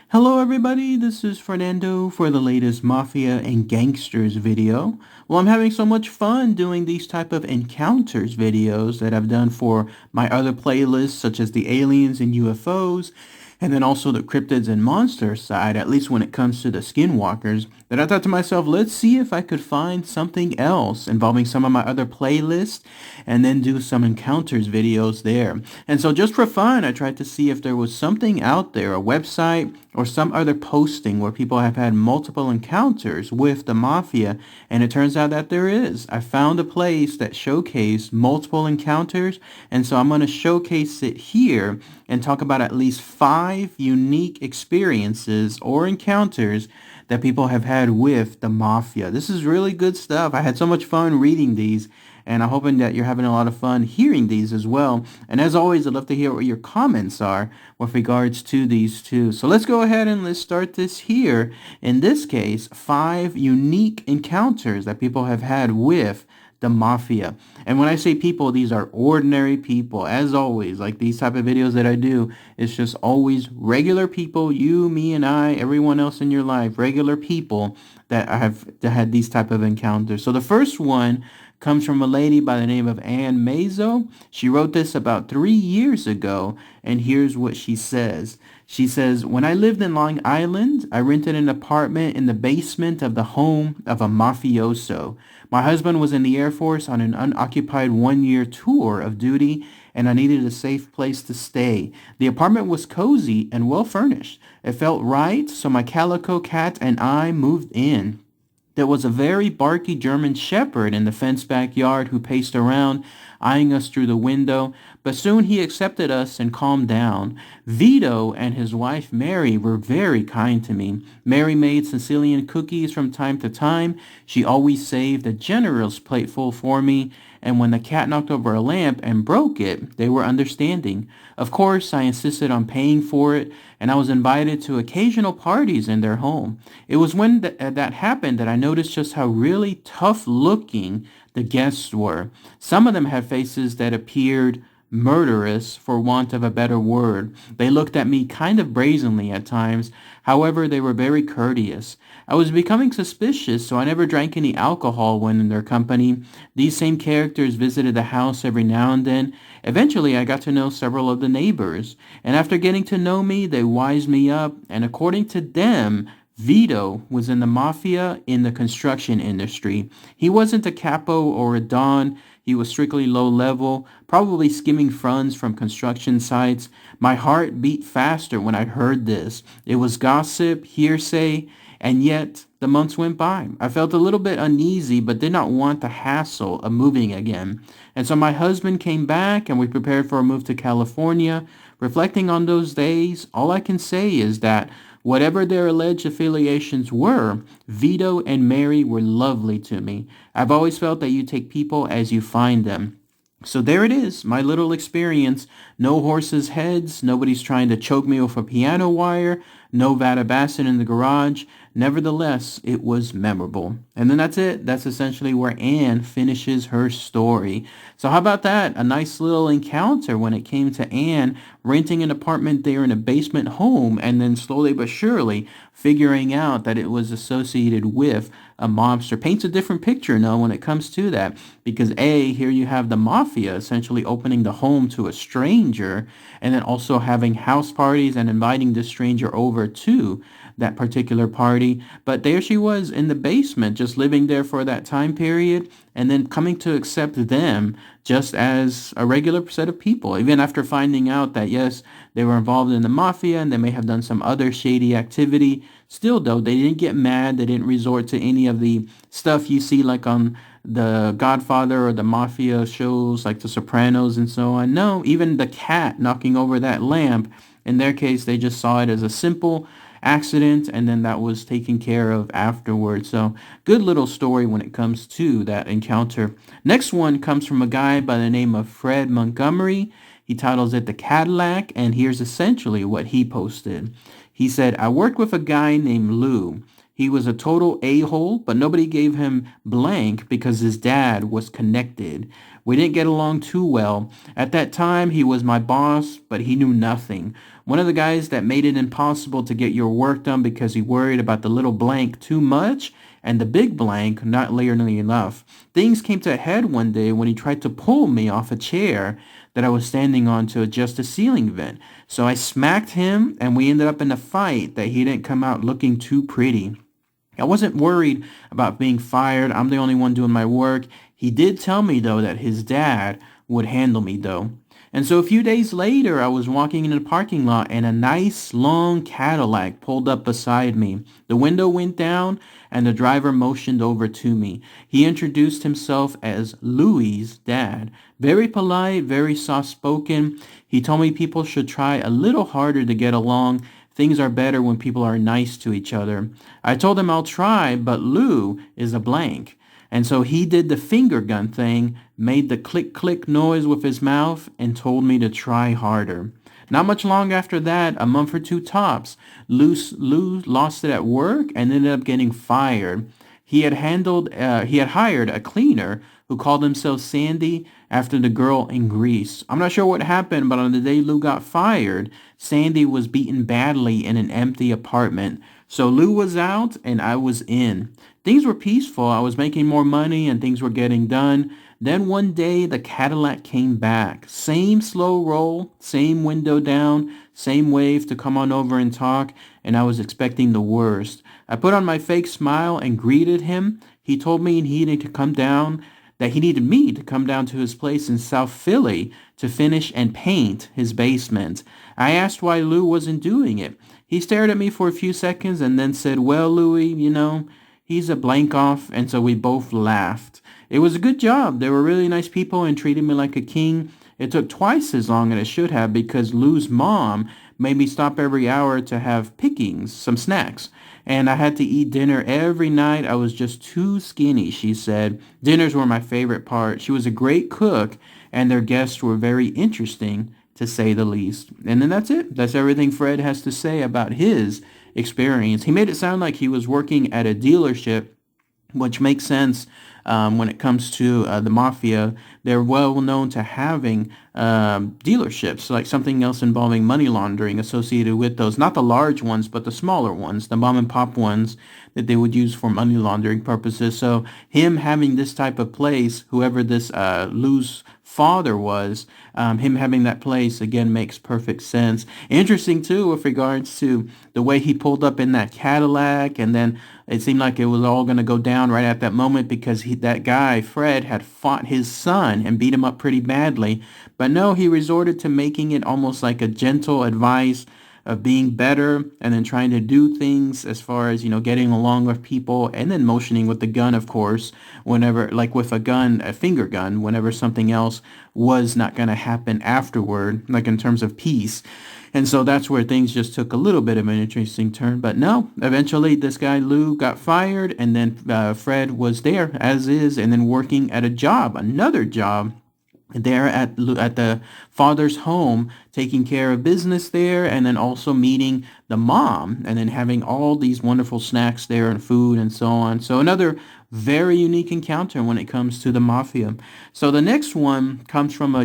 Hello everybody, this is Fernando for the latest Mafia and Gangsters video. Well, I'm having so much fun doing these type of encounters videos that I've done for my other playlists such as the aliens and UFOs and then also the cryptids and monsters side, at least when it comes to the skinwalkers, that I thought to myself, let's see if I could find something else involving some of my other playlists and then do some encounters videos there. And so just for fun, I tried to see if there was something out there, a website or some other posting where people have had multiple encounters with the mafia, and it turns out that there is. I found a place that showcased multiple encounters, and so I'm going to showcase it here and talk about at least 5 unique experiences or encounters that people have had with the mafia. This is really good stuff. I had so much fun reading these, and I'm hoping that you're having a lot of fun hearing these as well. And as always, I'd love to hear what your comments are with regards to these two. So let's go ahead and let's start this here. In this case, 5 unique encounters that people have had with the mafia. And when I say people, these are ordinary people. As always, like these type of videos that I do, it's just always regular people, you, me, and I, everyone else in your life, regular people that have had these type of encounters. So the first one comes from a lady by the name of Ann Mazo. She wrote this about 3 years ago, and here's what she says. She says, when I lived in Long Island, I rented an apartment in the basement of the home of a mafioso. My husband was in the Air Force on an unoccupied 1-year tour of duty, and I needed a safe place to stay. The apartment was cozy and well furnished. It felt right, so my calico cat and I moved in. There was a very barky German shepherd in the fenced backyard who paced around, eyeing us through the window, but soon he accepted us and calmed down. Vito and his wife Mary were very kind to me. Mary made Sicilian cookies from time to time. She always saved a generous plateful for me, and when the cat knocked over a lamp and broke it, they were understanding. Of course, I insisted on paying for it, and I was invited to occasional parties in their home. It was when that happened that I noticed just how really tough-looking the guests were. Some of them had faces that appeared murderous, for want of a better word. They looked at me kind of brazenly at times. However, they were very courteous. I was becoming suspicious, so I never drank any alcohol when in their company. These same characters visited the house every now and then. Eventually, I got to know several of the neighbors, and after getting to know me, they wised me up, and according to them, Vito was in the mafia in the construction industry. He wasn't a capo or a don. He was strictly low level, probably skimming funds from construction sites. My heart beat faster when I heard this. It was gossip, hearsay, and yet the months went by. I felt a little bit uneasy, but did not want the hassle of moving again. And so my husband came back and we prepared for a move to California. Reflecting on those days, all I can say is that whatever their alleged affiliations were, Vito and Mary were lovely to me. I've always felt that you take people as you find them. So there it is, my little experience. No horses' heads, nobody's trying to choke me with a piano wire, no vat of acid in the garage. Nevertheless, it was memorable. And then that's it. That's essentially where Anne finishes her story. So how about that? A nice little encounter when it came to Anne renting an apartment there in a basement home and then slowly but surely figuring out that it was associated with a mobster. Paints a different picture now when it comes to that, because here you have the mafia essentially opening the home to a stranger and then also having house parties and inviting the stranger over to that particular party. But there she was in the basement, just living there for that time period, and then coming to accept them just as a regular set of people, even after finding out that, yes, they were involved in the mafia and they may have done some other shady activity. Still, though, they didn't get mad. They didn't resort to any of the stuff you see like on the Godfather or the mafia shows like The Sopranos and so on. No, even the cat knocking over that lamp, in their case, they just saw it as a simple accident, and then that was taken care of afterwards. So good little story when it comes to that encounter. Next one comes from a guy by the name of Fred Montgomery. He titles it The Cadillac, and here's essentially what he posted. He said, I worked with a guy named Lou. He was a total a-hole, but nobody gave him blank because his dad was connected. We didn't get along too well. At that time, he was my boss, but he knew nothing. One of the guys that made it impossible to get your work done because he worried about the little blank too much and the big blank not nearly enough. Things came to a head one day when he tried to pull me off a chair that I was standing on to adjust a ceiling vent. So I smacked him and we ended up in a fight that he didn't come out looking too pretty. I wasn't worried about being fired. I'm the only one doing my work. He did tell me, though, that his dad would handle me, though. And so a few days later, I was walking in the parking lot and a nice long Cadillac pulled up beside me. The window went down and the driver motioned over to me. He introduced himself as Louie's dad. Very polite, very soft-spoken. He told me people should try a little harder to get along. Things are better when people are nice to each other. I told him I'll try, but Lou is a blank. And so he did the finger gun thing, made the click-click noise with his mouth, and told me to try harder. Not much long after that, a month or two tops, Lou lost it at work and ended up getting fired. He had hired a cleaner who called himself Sandy after the girl in Greece. I'm not sure what happened, but on the day Lou got fired, Sandy was beaten badly in an empty apartment. So Lou was out and I was in. Things were peaceful. I was making more money and things were getting done. Then one day the Cadillac came back. Same slow roll, same window down, same wave to come on over and talk, and I was expecting the worst. I put on my fake smile and greeted him. He told me that he needed me to come down to his place in South Philly to finish and paint his basement. I asked why Lou wasn't doing it. He stared at me for a few seconds and then said, "Well, Louie, he's a blank off," and so we both laughed. It was a good job. They were really nice people and treated me like a king. It took twice as long as it should have because Lou's mom made me stop every hour to have pickings, some snacks. And I had to eat dinner every night. I was just too skinny, she said. Dinners were my favorite part. She was a great cook, and their guests were very interesting, to say the least. And then that's it. That's everything Fred has to say about his experience. He made it sound like he was working at a dealership, which makes sense when it comes to the mafia. They're well known to having dealerships, like something else involving money laundering associated with those. Not the large ones, but the smaller ones, the mom and pop ones that they would use for money laundering purposes. So him having this type of place, whoever this Lou's father was, him having that place, again, makes perfect sense. Interesting, too, with regards to the way he pulled up in that Cadillac, and then it seemed like it was all going to go down right at that moment because that guy, Fred, had fought his son and beat him up pretty badly. But no, he resorted to making it almost like a gentle advice of being better and then trying to do things as far as, getting along with people and then motioning with the gun, of course, whenever, like with a gun, a finger gun, whenever something else was not going to happen afterward, like in terms of peace. And so that's where things just took a little bit of an interesting turn. But no, eventually this guy Lou got fired and then Fred was there as is and then working at another job there at the father's home, taking care of business there, and then also meeting the mom, and then having all these wonderful snacks there and food and so on. So another very unique encounter when it comes to the mafia. So the next one comes from a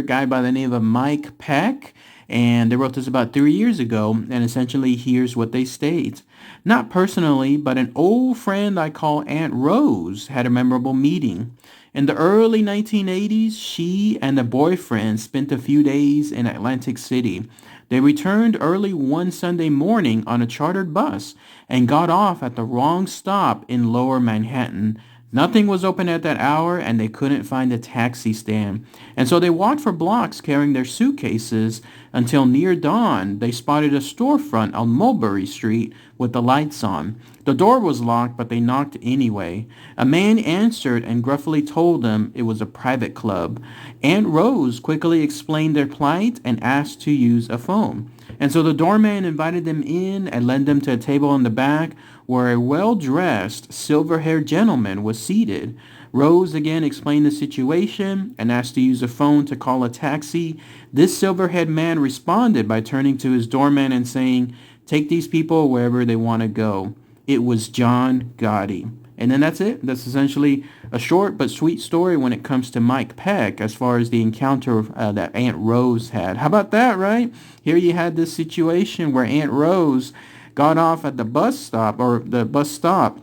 guy by the name of Mike Peck, and they wrote this about 3 years ago, and essentially here's what they state. Not personally, but an old friend I call Aunt Rose had a memorable meeting. In the early 1980s, she and a boyfriend spent a few days in Atlantic City. They returned early one Sunday morning on a chartered bus and got off at the wrong stop in Lower Manhattan. Nothing was open at that hour and they couldn't find a taxi stand. And so they walked for blocks carrying their suitcases until near dawn they spotted a storefront on Mulberry Street with the lights on. The door was locked, but they knocked anyway. A man answered and gruffly told them it was a private club. Aunt Rose quickly explained their plight and asked to use a phone. And so the doorman invited them in and led them to a table in the back where a well-dressed, silver-haired gentleman was seated. Rose again explained the situation and asked to use a phone to call a taxi. This silver-haired man responded by turning to his doorman and saying, "Take these people wherever they want to go." It was John Gotti. And then that's it. That's essentially a short but sweet story when it comes to Mike Peck as far as the encounter that Aunt Rose had. How about that, right? Here you had this situation where Aunt Rose got off at the bus stop or the bus stop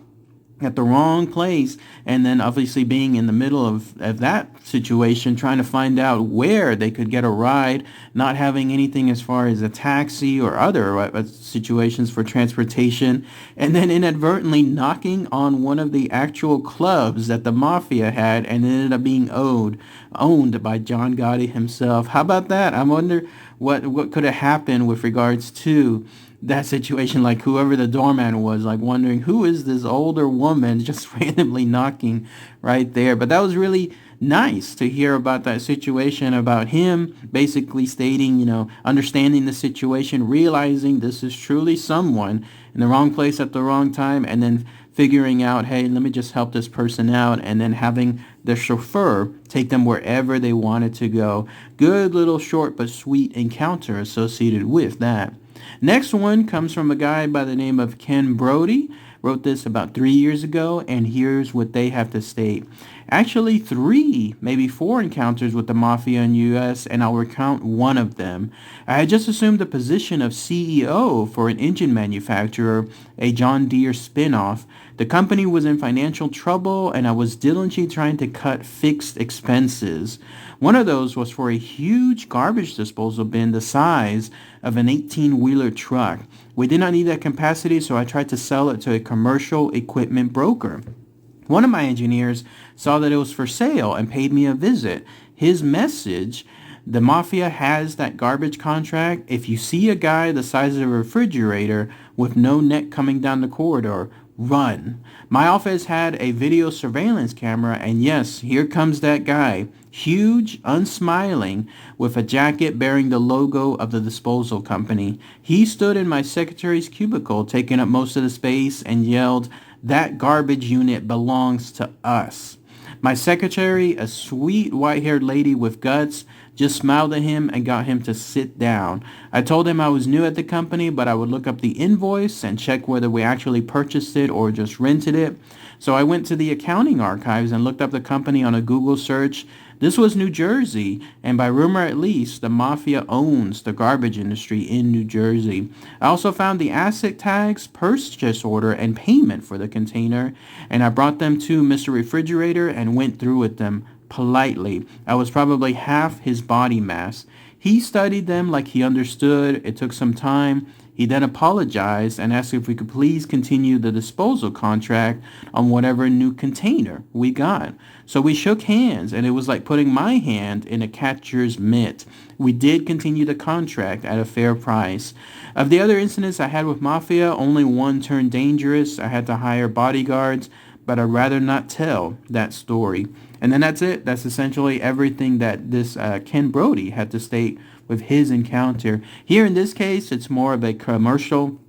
at the wrong place, and then obviously being in the middle of that situation, trying to find out where they could get a ride, not having anything as far as a taxi or other situations for transportation, and then inadvertently knocking on one of the actual clubs that the Mafia had, and it ended up being owned by John Gotti himself. How about that? I wonder what could have happened with regards to that situation, like whoever the doorman was, like wondering who is this older woman just randomly knocking right there. But that was really nice to hear about that situation, about him basically stating, understanding the situation, realizing this is truly someone in the wrong place at the wrong time, and then figuring out, hey, let me just help this person out, and then having the chauffeur take them wherever they wanted to go. Good little short but sweet encounter associated with that. Next one comes from a guy by the name of Ken Brody. Wrote this about 3 years ago, and here's what they have to state. Actually, 3, maybe 4 encounters with the Mafia in the U.S., and I'll recount one of them. I had just assumed the position of CEO for an engine manufacturer, a John Deere spinoff. The company was in financial trouble, and I was diligently trying to cut fixed expenses. One of those was for a huge garbage disposal bin the size of an 18-wheeler truck. We did not need that capacity, so I tried to sell it to a commercial equipment broker. One of my engineers saw that it was for sale and paid me a visit. His message: the Mafia has that garbage contract. If you see a guy the size of a refrigerator with no neck coming down the corridor, run. My office had a video surveillance camera, and yes, here comes that guy. Huge, unsmiling, with a jacket bearing the logo of the disposal company. He stood in my secretary's cubicle, taking up most of the space, and yelled, "That garbage unit belongs to us." My secretary, a sweet white-haired lady with guts, just smiled at him and got him to sit down. I told him I was new at the company, but I would look up the invoice and check whether we actually purchased it or just rented it. So I went to the accounting archives and looked up the company on a Google search. This was New Jersey, and by rumor at least, the Mafia owns the garbage industry in New Jersey. I also found the asset tags, purchase order, and payment for the container, and I brought them to Mr. Refrigerator and went through with them politely. I was probably half his body mass. He studied them like he understood. It took some time. He then apologized and asked if we could please continue the disposal contract on whatever new container we got. So we shook hands, and it was like putting my hand in a catcher's mitt. We did continue the contract at a fair price. Of the other incidents I had with Mafia, only one turned dangerous. I had to hire bodyguards, but I'd rather not tell that story. And then that's it. That's essentially everything that this Ken Brody had to state with his encounter. Here in this case, it's more of a commercial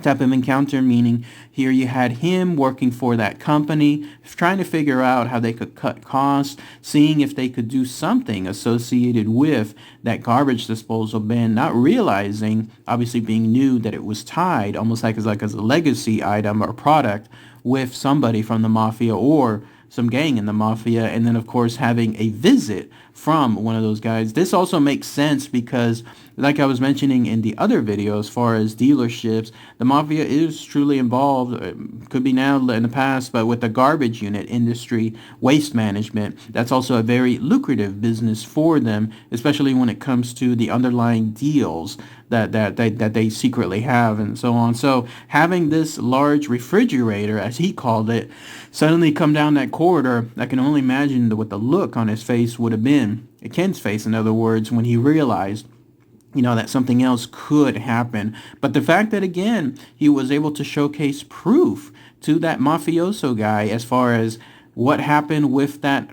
type of encounter, meaning here you had him working for that company, trying to figure out how they could cut costs, seeing if they could do something associated with that garbage disposal bin, not realizing, obviously being new, that it was tied almost like as a legacy item or product with somebody from the Mafia or some gang in the Mafia, and then of course having a visit from one of those guys. This also makes sense because, like I was mentioning in the other video, as far as dealerships, the Mafia is truly involved, could be now in the past, but with the garbage unit industry, waste management, that's also a very lucrative business for them, especially when it comes to the underlying deals that they secretly have and so on. So having this large refrigerator, as he called it, suddenly come down that corridor, I can only imagine what the look on his face would have been, Ken's face in other words, when he realized that something else could happen. But the fact that, again, he was able to showcase proof to that mafioso guy as far as what happened with that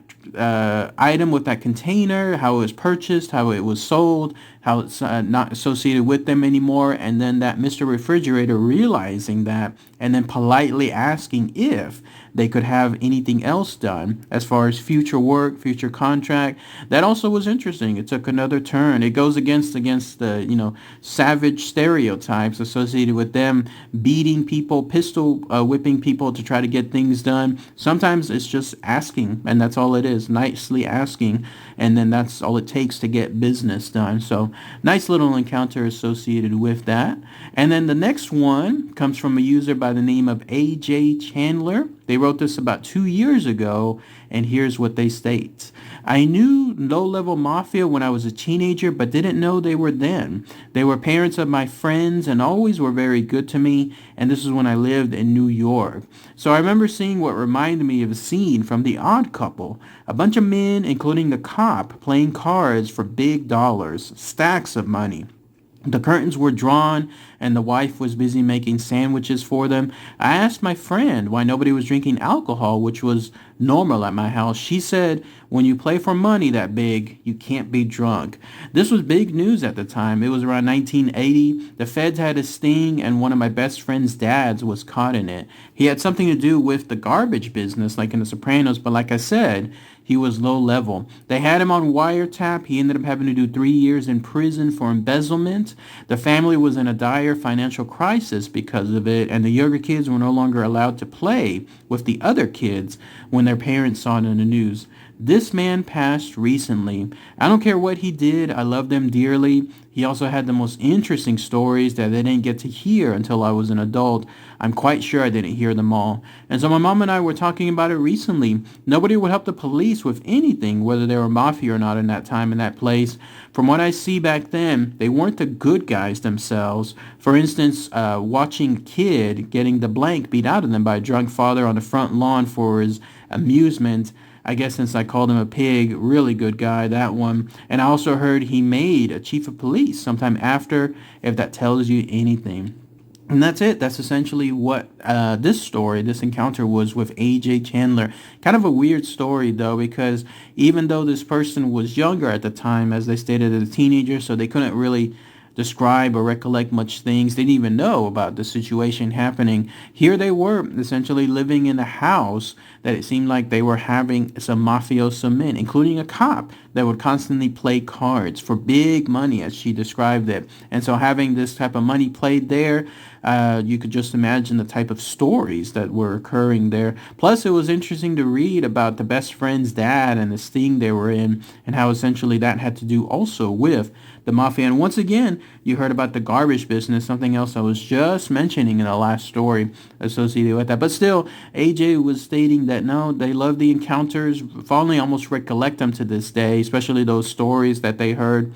item, with that container, how it was purchased, how it was sold, how it's not associated with them anymore, and then that Mr. Refrigerator realizing that and then politely asking if they could have anything else done as far as future work, future contract. That also was interesting. It took another turn. It goes against the, savage stereotypes associated with them beating people, pistol whipping people to try to get things done. Sometimes it's just asking, and that's all it is, nicely asking, and then that's all it takes to get business done. So nice little encounter associated with that. And then the next one comes from a user by the name of AJ Chandler. They wrote this about 2 years ago, and here's what they state. I knew low-level mafia when I was a teenager, but didn't know they were then. They were parents of my friends and always were very good to me, and this is when I lived in New York. So I remember seeing what reminded me of a scene from The Odd Couple. A bunch of men, including the cop, playing cards for big dollars, stacks of money. The curtains were drawn and the wife was busy making sandwiches for them. I asked my friend why nobody was drinking alcohol, which was normal at my house. She said, when you play for money that big, you can't be drunk. This was big news at the time. It was around 1980. The feds had a sting and one of my best friend's dads was caught in it. He had something to do with the garbage business like in The Sopranos, but like I said, he was low level. They had him on wiretap. He ended up having to do 3 years in prison for embezzlement. The family was in a dire financial crisis because of it, and the younger kids were no longer allowed to play with the other kids when their parents saw it in the news. This man passed recently. I don't care what he did. I loved him dearly. He also had the most interesting stories that they didn't get to hear until I was an adult. I'm quite sure I didn't hear them all. And so my mom and I were talking about it recently. Nobody would help the police with anything, whether they were mafia or not in that time, in that place. From what I see back then, they weren't the good guys themselves. For instance, watching a kid getting the blank beat out of them by a drunk father on the front lawn for his amusement. I guess since I called him a pig, really good guy, that one. And I also heard he made a chief of police sometime after, if that tells you anything. And that's it. That's essentially what this encounter was with AJ Chandler. Kind of a weird story, though, because even though this person was younger at the time, as they stated, as a teenager, so they couldn't really describe or recollect much things. They didn't even know about the situation happening. Here they were essentially living in a house that it seemed like they were having some mafioso men, including a cop that would constantly play cards for big money, as she described it. And so having this type of money played there, you could just imagine the type of stories that were occurring there. Plus, it was interesting to read about the best friend's dad and the sting they were in, and how essentially that had to do also with the mafia. And once again, you heard about the garbage business, something else I was just mentioning in the last story associated with that. But still, AJ was stating that no, they love the encounters, fondly almost recollect them to this day, especially those stories that they heard,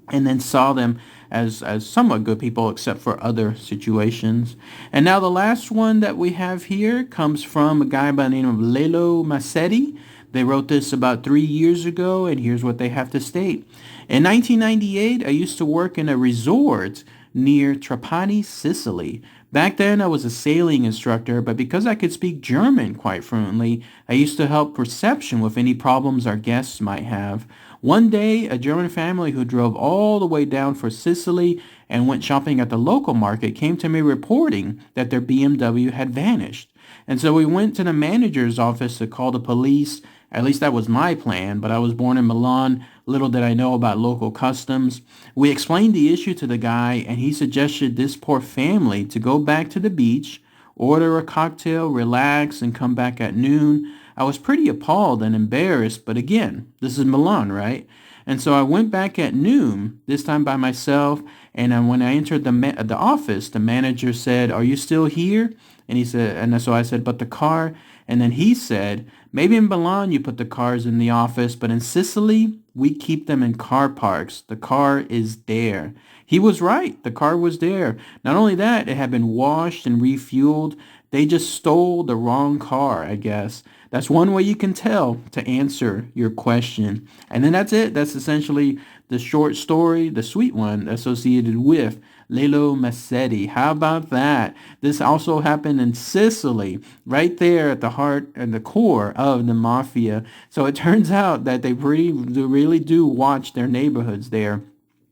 and then saw them as somewhat good people except for other situations. And now the last one that we have here comes from a guy by the name of Lelo Massetti. They wrote this about 3 years ago, and here's what they have to state. In 1998, I used to work in a resort near Trapani, Sicily. Back then, I was a sailing instructor, but because I could speak German quite fluently, I used to help reception with any problems our guests might have. One day, a German family who drove all the way down for Sicily and went shopping at the local market came to me reporting that their BMW had vanished. And so we went to the manager's office to call the police. At least that was my plan, but I was born in Milan. Little did I know about local customs. We explained the issue to the guy, and he suggested this poor family to go back to the beach, order a cocktail, relax, and come back at noon. I was pretty appalled and embarrassed, but again, this is Milan, right? And so I went back at noon, this time by myself, and when I entered the office, the manager said, "Are you still here?" And he said, and so I said, "But the car?" And then he said, "Maybe in Milan you put the cars in the office, but in Sicily, we keep them in car parks. The car is there." He was right. The car was there. Not only that, it had been washed and refueled. They just stole the wrong car, I guess. That's one way you can tell to answer your question. And then that's it. That's essentially the short story, the sweet one, associated with Lelo Massetti. How about that? This also happened in Sicily, right there at the heart and the core of the mafia. So it turns out that they really do watch their neighborhoods there.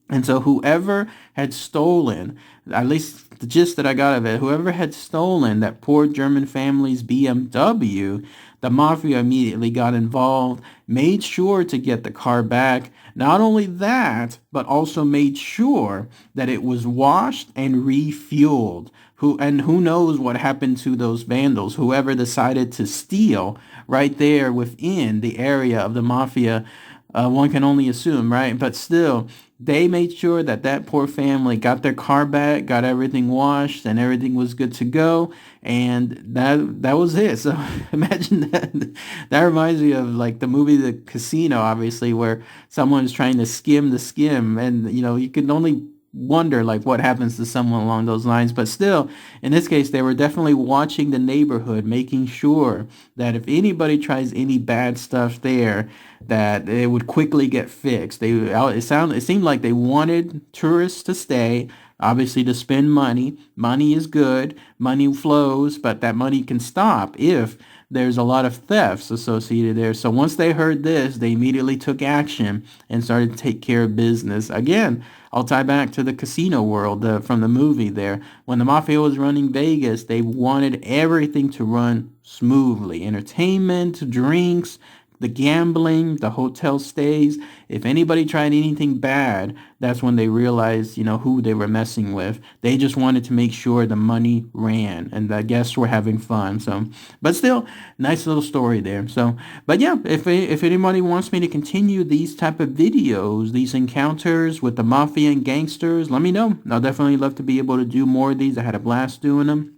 And so whoever had stolen, at least the gist that I got of it, whoever had stolen that poor German family's BMW, the mafia immediately got involved, made sure to get the car back. Not only that, but also made sure that it was washed and refueled. Who knows what happened to those vandals, whoever decided to steal right there within the area of the mafia. One can only assume, right? But still, they made sure that that poor family got their car back, got everything washed, and everything was good to go. And that was it. So imagine that. That reminds me of like the movie The Casino, obviously, where someone's trying to skim the skim, and you can only wonder like what happens to someone along those lines. But still, in this case, they were definitely watching the neighborhood, making sure that if anybody tries any bad stuff there, that it would quickly get fixed. It seemed like they wanted tourists to stay, obviously to spend money. Money is good, money flows, but that money can stop if there's a lot of thefts associated there. So once they heard this, they immediately took action and started to take care of business. Again, I'll tie back to the casino world from the movie there. When the mafia was running Vegas, they wanted everything to run smoothly. Entertainment, drinks, the gambling, the hotel stays. If anybody tried anything bad, that's when they realized, who they were messing with. They just wanted to make sure the money ran and the guests were having fun. So, but still, nice little story there. So, but yeah, if anybody wants me to continue these type of videos, these encounters with the mafia and gangsters, let me know. I'll definitely love to be able to do more of these. I had a blast doing them.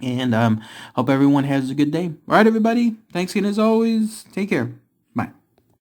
And hope everyone has a good day. All right, everybody. Thanks again as always. Take care.